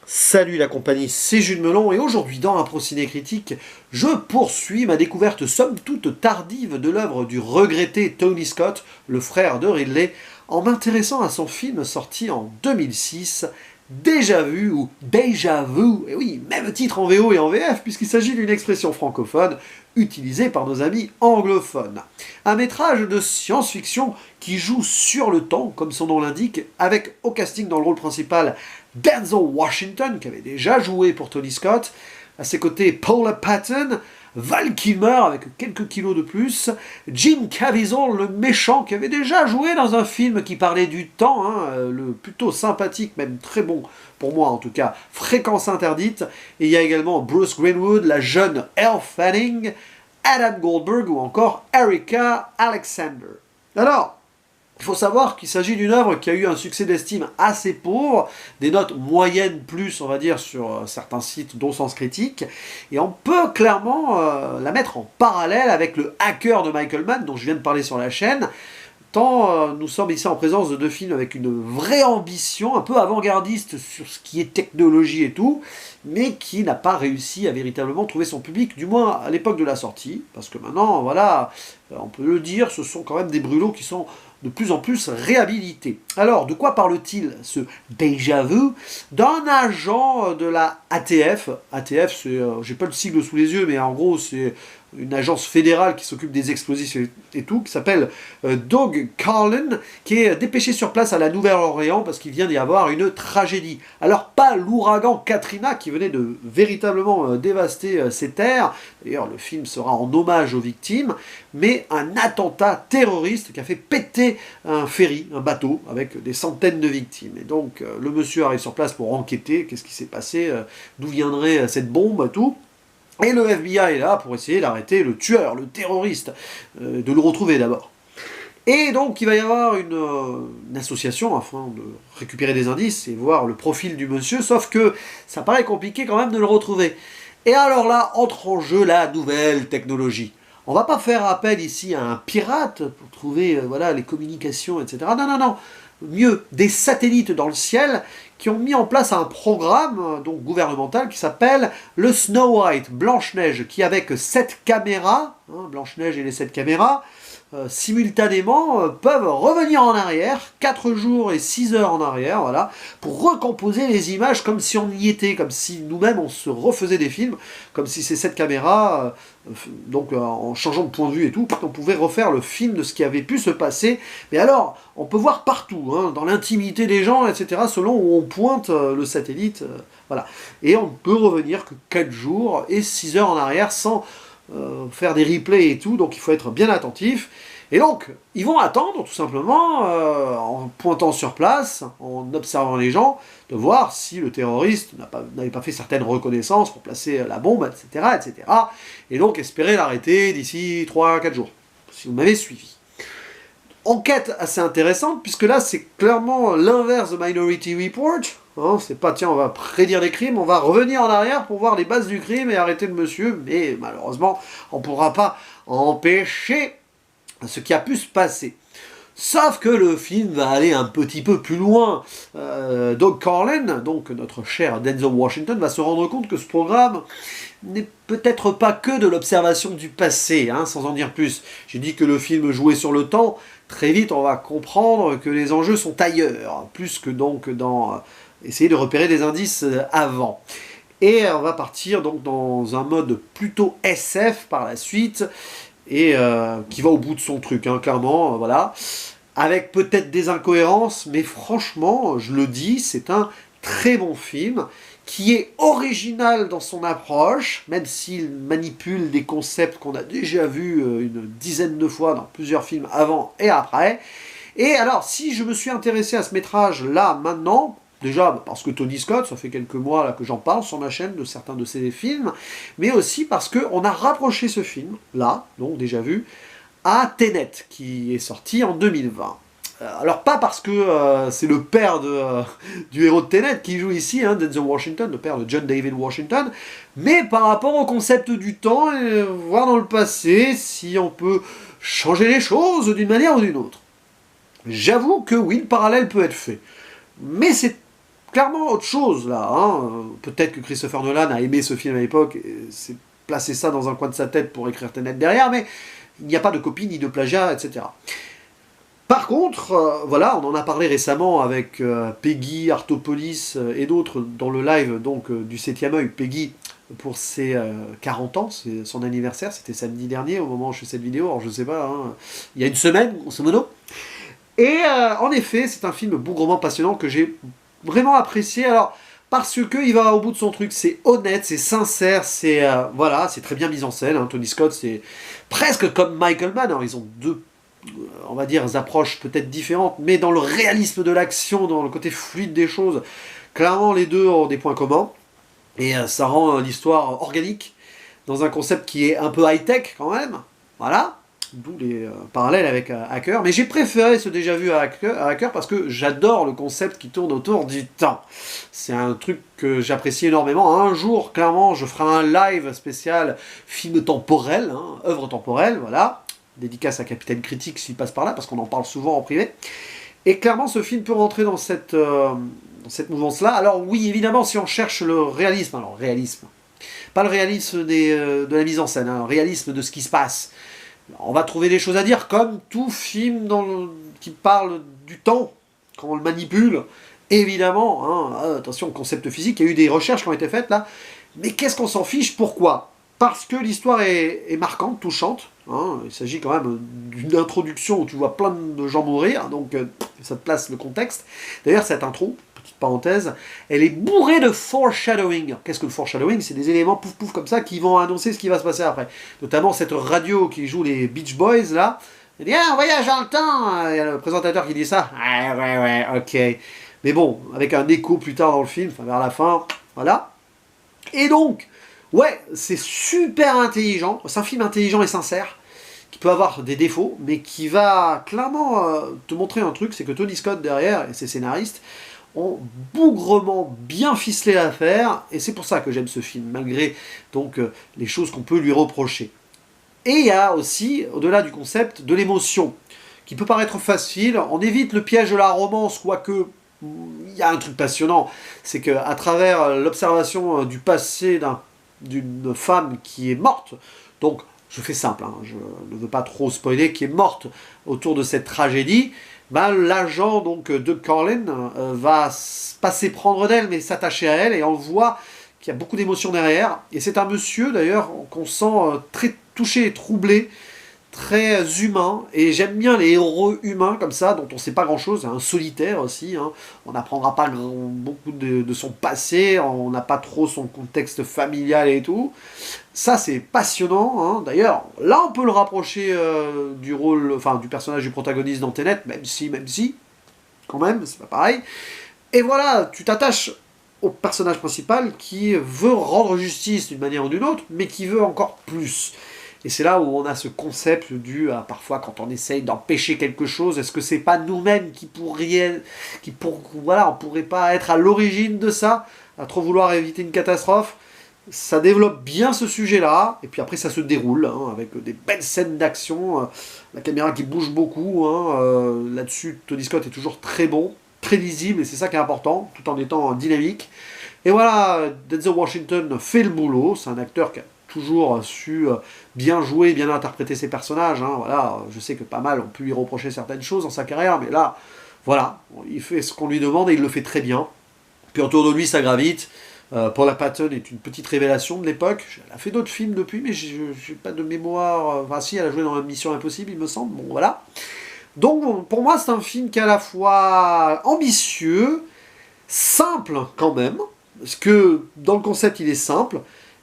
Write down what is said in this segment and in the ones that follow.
Salut la compagnie, c'est Jules Melon et aujourd'hui dans un Ciné Critique, je poursuis ma découverte somme toute tardive de l'œuvre du regretté Tony Scott, le frère de Ridley, en m'intéressant à son film sorti en 2006, Déjà Vu ou Déjà Vu, et oui, même titre en VO et en VF puisqu'il s'agit d'une expression francophone utilisée par nos amis anglophones. Un métrage de science-fiction qui joue sur le temps, comme son nom l'indique, avec au casting dans le rôle principal Denzel Washington, qui avait déjà joué pour Tony Scott, à ses côtés Paula Patton, Val Kilmer avec quelques kilos de plus, Jim Caviezel, le méchant, qui avait déjà joué dans un film qui parlait du temps, le plutôt sympathique, même très bon pour moi en tout cas, Fréquence interdite, et il y a également Bruce Greenwood, la jeune Elle Fanning, Adam Goldberg ou encore Erika Alexander. Alors, il faut savoir qu'il s'agit d'une œuvre qui a eu un succès d'estime assez pauvre, des notes moyennes plus, on va dire, sur certains sites, dont Sens Critique, et on peut clairement la mettre en parallèle avec le Hacker de Michael Mann, dont je viens de parler sur la chaîne, tant nous sommes ici en présence de deux films avec une vraie ambition, un peu avant-gardiste sur ce qui est technologie et tout, mais qui n'a pas réussi à véritablement trouver son public, du moins à l'époque de la sortie, parce que maintenant, voilà, on peut le dire, ce sont quand même des brûlots qui sont de plus en plus réhabilités. Alors, de quoi parle-t-il, ce déjà vu? D'un agent de la ATF. ATF, c'est, j'ai pas le sigle sous les yeux, mais en gros, c'est une agence fédérale qui s'occupe des explosifs et tout, qui s'appelle Doug Carlin, qui est dépêché sur place à la Nouvelle-Orléans parce qu'il vient d'y avoir une tragédie. Alors, pas l'ouragan Katrina qui venait de véritablement dévaster ces terres, d'ailleurs le film sera en hommage aux victimes, mais un attentat terroriste qui a fait péter un ferry, un bateau, avec des centaines de victimes. Et donc, le monsieur arrive sur place pour enquêter, qu'est-ce qui s'est passé, d'où viendrait cette bombe, tout. Et le FBI est là pour essayer d'arrêter le tueur, le terroriste, de le retrouver d'abord. Et donc il va y avoir une association afin de récupérer des indices et voir le profil du monsieur, sauf que ça paraît compliqué quand même de le retrouver. Et alors là, entre en jeu la nouvelle technologie. On va pas faire appel ici à un pirate pour trouver voilà, les communications, etc. Non, non, non. Mieux, des satellites dans le ciel qui ont mis en place un programme donc gouvernemental qui s'appelle le Snow White, Blanche-Neige, qui avec 7 caméras, Blanche-Neige et les 7 caméras, simultanément peuvent revenir en arrière, 4 jours et 6 heures en arrière, voilà, pour recomposer les images comme si on y était, comme si nous-mêmes on se refaisait des films, comme si ces 7 caméras, donc en changeant de point de vue et tout, on pouvait refaire le film de ce qui avait pu se passer. Mais alors, on peut voir partout, dans l'intimité des gens, etc., selon où on pointe le satellite, voilà. Et on ne peut revenir que 4 jours et 6 heures en arrière sans faire des replays et tout, donc il faut être bien attentif. Et donc, ils vont attendre tout simplement, en pointant sur place, en observant les gens, de voir si le terroriste n'avait pas fait certaines reconnaissances pour placer la bombe, etc., etc. Et donc espérer l'arrêter d'ici 3-4 jours, si vous m'avez suivi. Enquête assez intéressante, puisque là c'est clairement l'inverse de Minority Report. C'est pas tiens on va prédire les crimes, on va revenir en arrière pour voir les bases du crime et arrêter le monsieur, mais malheureusement on ne pourra pas empêcher ce qui a pu se passer. Sauf que le film va aller un petit peu plus loin. Doug Carlin, donc notre cher Denzel Washington, va se rendre compte que ce programme n'est peut-être pas que de l'observation du passé, sans en dire plus. J'ai dit que le film jouait sur le temps. Très vite, on va comprendre que les enjeux sont ailleurs, plus que donc dans essayer de repérer des indices avant. Et on va partir donc dans un mode plutôt SF par la suite, et qui va au bout de son truc, clairement, voilà. Avec peut-être des incohérences, mais franchement, je le dis, c'est un très bon film, qui est original dans son approche, même s'il manipule des concepts qu'on a déjà vus une dizaine de fois dans plusieurs films avant et après. Et alors, si je me suis intéressé à ce métrage-là maintenant, déjà parce que Tony Scott, ça fait quelques mois là, que j'en parle sur ma chaîne de certains de ses films, mais aussi parce qu'on a rapproché ce film-là, donc déjà vu, à Tenet, qui est sorti en 2020. Alors pas parce que c'est le père du héros de Tenet qui joue ici, Denzel Washington, le père de John David Washington, mais par rapport au concept du temps, et voir dans le passé si on peut changer les choses d'une manière ou d'une autre. J'avoue que oui, le parallèle peut être fait, mais c'est clairement autre chose, là. Hein. Peut-être que Christopher Nolan a aimé ce film à l'époque, et s'est placé ça dans un coin de sa tête pour écrire Tenet derrière, mais il n'y a pas de copie ni de plagiat, etc. Par contre, voilà, on en a parlé récemment avec Peggy, Artopolis et d'autres dans le live donc, du 7e œil. Peggy, pour ses 40 ans, c'est son anniversaire, c'était samedi dernier au moment où je fais cette vidéo, alors je sais pas, hein, il y a une semaine, grosso modo. Et en effet, c'est un film bougrement passionnant que j'ai vraiment apprécié, alors parce qu'il va au bout de son truc, c'est honnête, c'est sincère, c'est voilà, c'est très bien mis en scène. Hein. Tony Scott, c'est presque comme Michael Mann, alors, ils ont deux, on va dire, approches peut-être différentes, mais dans le réalisme de l'action, dans le côté fluide des choses, clairement les deux ont des points communs, et ça rend l'histoire organique, dans un concept qui est un peu high-tech quand même, voilà, d'où les parallèles avec Hacker, mais j'ai préféré ce déjà vu à Hacker parce que j'adore le concept qui tourne autour du temps. C'est un truc que j'apprécie énormément. Un jour, clairement, je ferai un live spécial film temporel, hein, œuvre temporelle, voilà, dédicace à Capitaine Critique s'il passe par là, parce qu'on en parle souvent en privé. Et clairement, ce film peut rentrer dans cette mouvance-là. Alors oui, évidemment, si on cherche le réalisme, alors réalisme, pas le réalisme de la mise en scène, hein, le réalisme de ce qui se passe, on va trouver des choses à dire, comme tout film qui parle du temps, quand on le manipule, évidemment, hein, attention au concept physique, il y a eu des recherches qui ont été faites là, mais qu'est-ce qu'on s'en fiche, pourquoi? Parce que l'histoire est marquante, touchante, hein, il s'agit quand même d'une introduction où tu vois plein de gens mourir, donc ça te place le contexte. D'ailleurs, cette intro, petite parenthèse, elle est bourrée de foreshadowing. Qu'est-ce que le foreshadowing? C'est des éléments pouf pouf comme ça qui vont annoncer ce qui va se passer après. Notamment cette radio qui joue les Beach Boys là. Elle dit ah, voyage dans le temps. Il y a le présentateur qui dit ça. Ah, ouais, ok. Mais bon, avec un écho plus tard dans le film, enfin vers la fin, voilà. Et donc, ouais, c'est super intelligent. C'est un film intelligent et sincère qui peut avoir des défauts, mais qui va clairement te montrer un truc, c'est que Tony Scott derrière et ses scénaristes ont bougrement bien ficelé l'affaire, et c'est pour ça que j'aime ce film, malgré donc les choses qu'on peut lui reprocher. Et il y a aussi, au-delà du concept, de l'émotion, qui peut paraître facile. On évite le piège de la romance, quoique il y a un truc passionnant, c'est qu'à travers l'observation du passé d'une femme qui est morte, donc je fais simple, hein, je ne veux pas trop spoiler, qui est morte autour de cette tragédie, ben, l'agent donc de Carlin va pas s'éprendre d'elle, mais s'attacher à elle, et on voit qu'il y a beaucoup d'émotions derrière. Et c'est un monsieur d'ailleurs qu'on sent très touché et troublé, très humain, et j'aime bien les héros humains comme ça, dont on ne sait pas grand-chose, un solitaire aussi, hein. On n'apprendra pas beaucoup de son passé, on n'a pas trop son contexte familial et tout. Ça c'est passionnant, hein. D'ailleurs, là on peut le rapprocher du rôle, enfin du personnage du protagoniste dans Tenet, même si, quand même, c'est pas pareil. Et voilà, tu t'attaches au personnage principal qui veut rendre justice d'une manière ou d'une autre, mais qui veut encore plus. Et c'est là où on a ce concept parfois quand on essaye d'empêcher quelque chose, est-ce que c'est pas nous-mêmes voilà, on pourrait pas être à l'origine de ça, à trop vouloir éviter une catastrophe. Ça développe bien ce sujet-là, et puis après ça se déroule, hein, avec des belles scènes d'action, la caméra qui bouge beaucoup, hein, là-dessus Tony Scott est toujours très bon, très lisible, et c'est ça qui est important, tout en étant dynamique. Et voilà, Denzel Washington fait le boulot, c'est un acteur qui a toujours su bien jouer, bien interpréter ses personnages, hein, voilà, je sais que pas mal ont pu lui reprocher certaines choses dans sa carrière, mais là, voilà, il fait ce qu'on lui demande et il le fait très bien. Puis autour de lui, ça gravite. Paula Patton est une petite révélation de l'époque. Elle a fait d'autres films depuis, mais j'ai pas de mémoire. Enfin, si, elle a joué dans Mission Impossible, il me semble. Bon, voilà. Donc, pour moi, c'est un film qui est à la fois ambitieux, simple quand même, parce que dans le concept, il est simple,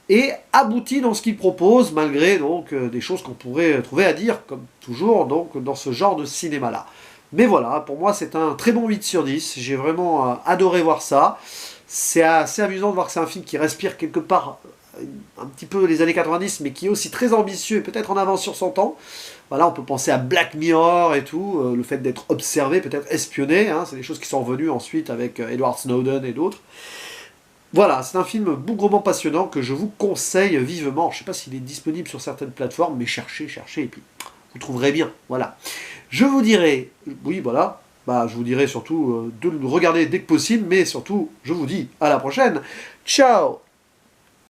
et abouti dans ce qu'il propose, malgré donc des choses qu'on pourrait trouver à dire, comme toujours donc dans ce genre de cinéma-là. Mais voilà, pour moi, c'est un très bon 8 sur 10. J'ai vraiment adoré voir ça. C'est assez amusant de voir que c'est un film qui respire quelque part un petit peu les années 90, mais qui est aussi très ambitieux et peut-être en avance sur son temps. Voilà, on peut penser à Black Mirror et tout, le fait d'être observé, peut-être espionné, hein, c'est des choses qui sont revenues ensuite avec Edward Snowden et d'autres. Voilà, c'est un film bougrement passionnant que je vous conseille vivement. Je ne sais pas s'il est disponible sur certaines plateformes, mais cherchez, et puis vous trouverez bien. Voilà. Je vous dirai, oui, voilà, bah, je vous dirai surtout de le regarder dès que possible, mais surtout, je vous dis à la prochaine. Ciao!